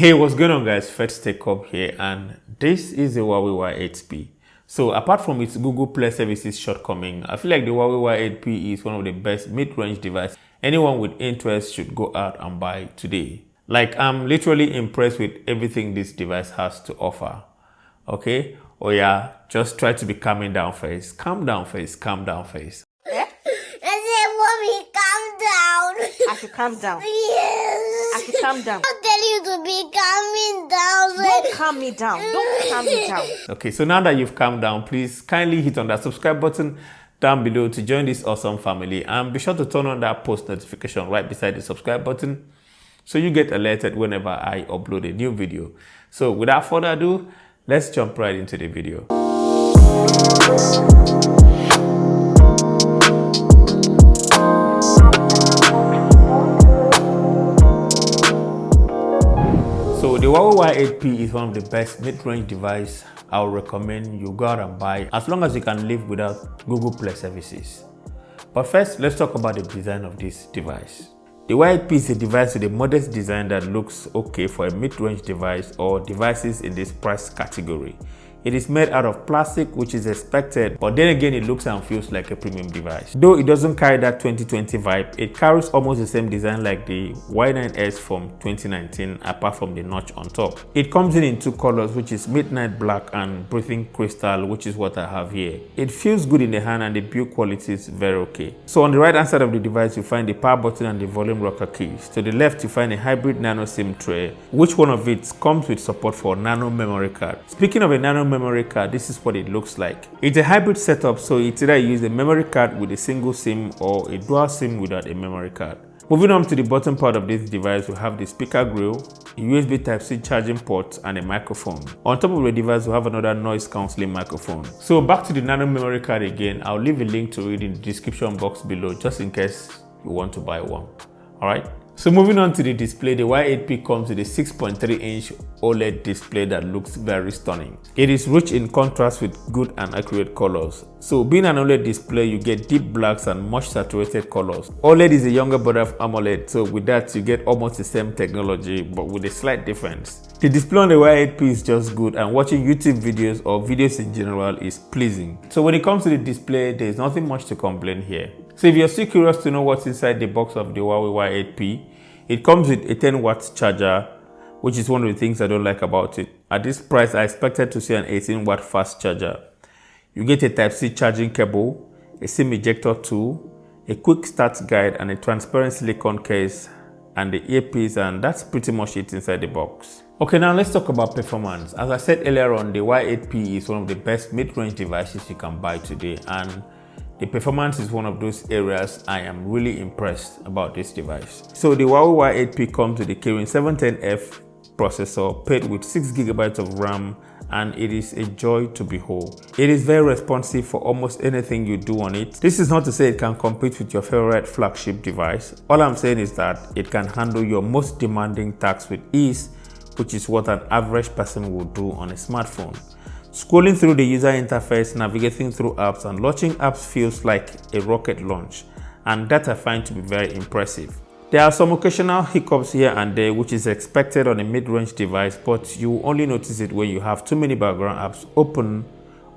Hey, what's going on guys? Fred Up here, and this is the Huawei Y8P. So apart from its Google Play services shortcoming, I feel like the Huawei Y8P is one of the best mid-range devices anyone with interest should go out and buy today. Like, I'm literally impressed with everything this device has to offer. Okay? Oh yeah, just try to be calming down first. Calm down first, calm down first. Mommy, calm down. I should calm down. Yes. I should calm down. I'll tell you to be calming down. Don't calm me down. Don't calm me down. Okay, so now that you've calmed down, please kindly hit on that subscribe button down below to join this awesome family, and be sure to turn on that post notification right beside the subscribe button so you get alerted whenever I upload a new video. So without further ado, let's jump right into the video. So the Huawei Y8P is one of the best mid-range devices I would recommend you go out and buy, as long as you can live without Google Play services. But first, let's talk about the design of this device. The Y8P is a device with a modest design that looks okay for a mid-range device or devices in this price category. It is made out of plastic, which is expected, but then again it looks and feels like a premium device. Though it doesn't carry that 2020 vibe, it carries almost the same design like the Y9S from 2019, apart from the notch on top. It comes in two colors, which is midnight black and breathing crystal, which is what I have here. It feels good in the hand and the build quality is very okay. So on the right hand side of the device, you find the power button and the volume rocker keys. To the left, you find a hybrid Nano SIM tray, which one of it comes with support for Nano memory card. Speaking of a Nano memory card, this is what it looks like. It's a hybrid setup, so it's either use a memory card with a single SIM or a dual SIM without a memory card. Moving on to the bottom part of this device, we have the speaker grill, a USB Type-C charging port, and a microphone. On top of the device, we have another noise cancelling microphone. So back to the Nano memory card again. I'll leave a link to it in the description box below, just in case you want to buy one. Alright? So moving on to the display, the Y8P comes with a 6.3-inch OLED display that looks very stunning. It is rich in contrast with good and accurate colors. So being an OLED display, you get deep blacks and much saturated colors. OLED is a younger brother of AMOLED, so with that you get almost the same technology but with a slight difference. The display on the Y8P is just good, and watching YouTube videos or videos in general is pleasing. So when it comes to the display, there is nothing much to complain here. So if you're still curious to know what's inside the box of the Huawei Y8P, it comes with a 10-watt charger, which is one of the things I don't like about it. At this price, I expected to see an 18-watt fast charger. You get a Type-C charging cable, a SIM ejector tool, a quick start guide, and a transparent silicone case, and the earpiece, and that's pretty much it inside the box. Okay, now let's talk about performance. As I said earlier on, the Y8P is one of the best mid-range devices you can buy today, and the performance is one of those areas I am really impressed about this device. So the Huawei Y8P comes with the Kirin 710F processor paired with 6GB of RAM, and it is a joy to behold. It is very responsive for almost anything you do on it. This is not to say it can compete with your favorite flagship device. All I'm saying is that it can handle your most demanding tasks with ease, which is what an average person would do on a smartphone. Scrolling through the user interface, navigating through apps, and launching apps feels like a rocket launch, and that I find to be very impressive. There are some occasional hiccups here and there, which is expected on a mid-range device, but you only notice it when you have too many background apps open.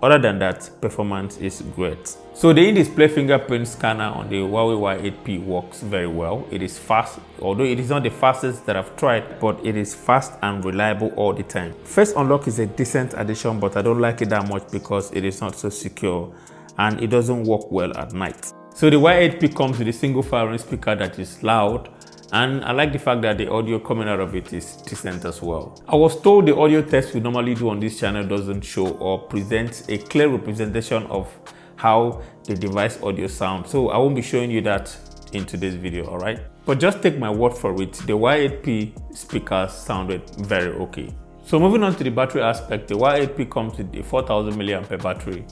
Other than that, performance is great. So the in-display fingerprint scanner on the Huawei Y8P works very well. It is fast, although it is not the fastest that I've tried, but it is fast and reliable all the time. Face unlock is a decent addition, but I don't like it that much because it is not so secure and it doesn't work well at night. So the Y8P comes with a single firing speaker that is loud, and I like the fact that the audio coming out of it is decent as well. I was told the audio test we normally do on this channel doesn't show or present a clear representation of how the device audio sounds, so I won't be showing you that in today's video, alright? But just take my word for it, the Y8P speakers sounded very okay. So moving on to the battery aspect, the Y8P comes with a 4000 mAh battery,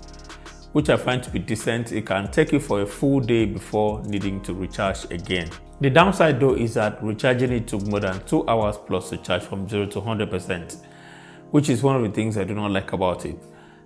which I find to be decent. It can take you for a full day before needing to recharge again. The downside though is that recharging it took more than 2 hours plus to charge from 0 to 100%, which is one of the things I do not like about it.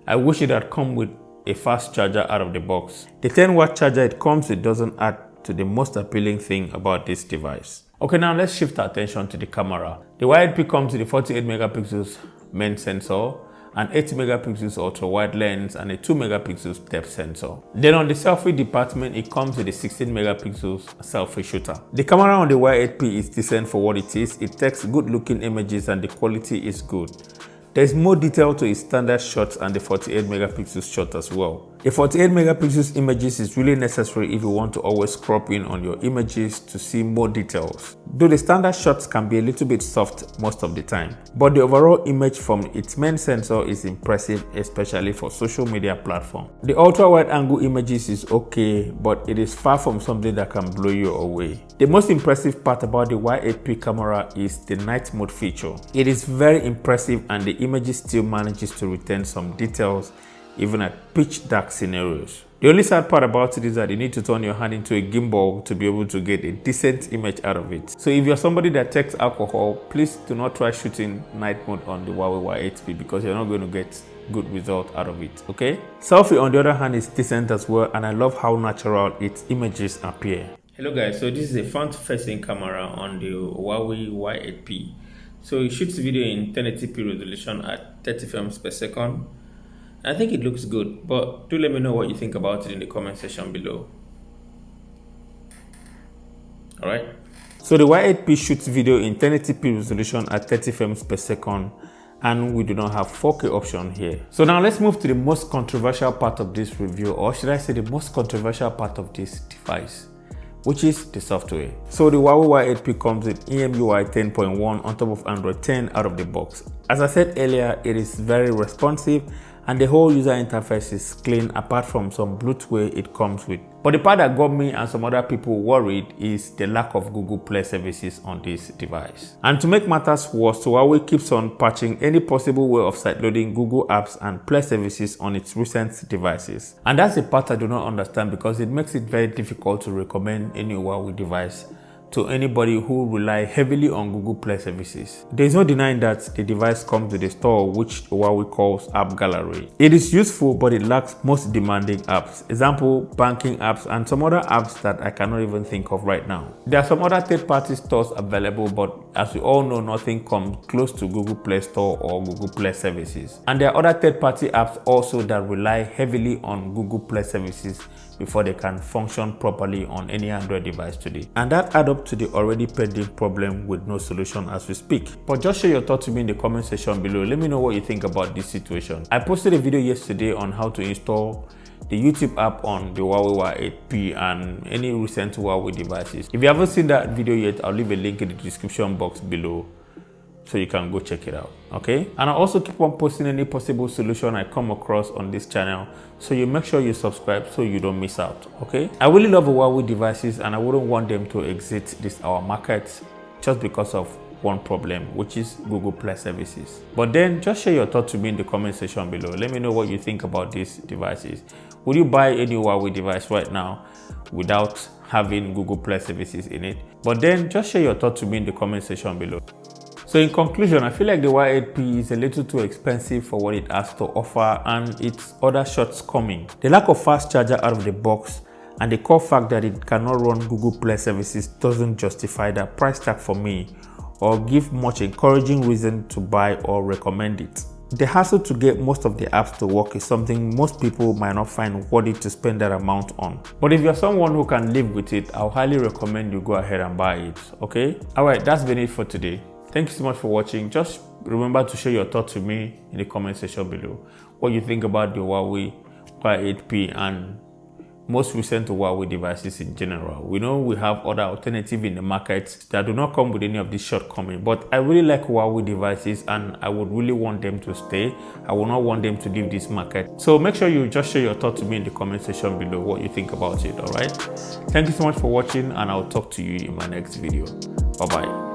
I wish it had come with a fast charger out of the box. The 10-watt charger it comes with doesn't add to the most appealing thing about this device. Okay, now let's shift our attention to the camera. The Y8P comes with a 48 megapixels main sensor, an 80 megapixels ultra-wide lens, and a 2 megapixels depth sensor. Then on the selfie department, it comes with a 16 megapixels selfie shooter. The camera on the Y8P is decent for what it is. It takes good looking images and the quality is good. There's more detail to its standard shots and the 48 megapixels shot as well. The 48 megapixels images is really necessary if you want to always crop in on your images to see more details. Though the standard shots can be a little bit soft most of the time, but the overall image from its main sensor is impressive, especially for social media platform. The ultra wide angle images is okay, but it is far from something that can blow you away. The most impressive part about the Y8P camera is the night mode feature. It is very impressive and the images still manages to retain some details even at pitch dark scenarios. The only sad part about it is that you need to turn your hand into a gimbal to be able to get a decent image out of it. So if you're somebody that takes alcohol, please do not try shooting night mode on the Huawei Y8P because you're not going to get good result out of it, okay? Selfie on the other hand is decent as well, and I love how natural its images appear. Hello guys, so this is a front-facing camera on the Huawei Y8P. So it shoots video in 1080p resolution at 30 frames per second. I think it looks good, but do let me know what you think about it in the comment section below. Alright. So the Y8P shoots video in 1080p resolution at 30 frames per second, and we do not have 4K option here. So now let's move to the most controversial part of this review, or should I say the most controversial part of this device, which is the software. So the Huawei Y8P comes with EMUI 10.1 on top of Android 10 out of the box. As I said earlier, it is very responsive and the whole user interface is clean apart from some bloatware it comes with. But the part that got me and some other people worried is the lack of Google Play services on this device. And to make matters worse, Huawei keeps on patching any possible way of sideloading Google apps and Play services on its recent devices. And that's the part I do not understand because it makes it very difficult to recommend any Huawei device to anybody who rely heavily on Google Play services. There is no denying that the device comes with a store which Huawei calls App Gallery. It is useful, but it lacks most demanding apps. Example, banking apps and some other apps that I cannot even think of right now. There are some other third-party stores available, but as we all know, nothing comes close to Google Play Store or Google Play services. And there are other third-party apps also that rely heavily on Google Play services before they can function properly on any Android device today. And that adds up to the already pending problem with no solution as we speak. But just share your thoughts with me in the comment section below. Let me know what you think about this situation. I posted a video yesterday on how to install the YouTube app on the Huawei Y8P and any recent Huawei devices. If you haven't seen that video yet, I'll leave a link in the description box below so you can go check it out, okay? And I also keep on posting any possible solution I come across on this channel, so you make sure you subscribe so you don't miss out, okay? I really love Huawei devices and I wouldn't want them to exit our market just because of one problem, which is Google Play services. But then just share your thoughts with me in the comment section below. Let me know what you think about these devices. Would you buy any Huawei device right now without having Google Play services in it? But then just share your thoughts with me in the comment section below. So in conclusion, I feel like the Y8P is a little too expensive for what it has to offer and its other shortcomings. The lack of fast charger out of the box and the core fact that it cannot run Google Play services doesn't justify that price tag for me or give much encouraging reason to buy or recommend it. The hassle to get most of the apps to work is something most people might not find worthy to spend that amount on. But if you're someone who can live with it, I'll highly recommend you go ahead and buy it, okay? Alright, that's been it for today. Thank you so much for watching. Just remember to share your thoughts with me in the comment section below. What you think about the Huawei Y8P and most recent Huawei devices in general. We know we have other alternatives in the market that do not come with any of these shortcomings, but I really like Huawei devices and I would really want them to stay. I would not want them to leave this market. So make sure you just share your thoughts with me in the comment section below what you think about it, alright? Thank you so much for watching and I'll talk to you in my next video. Bye bye.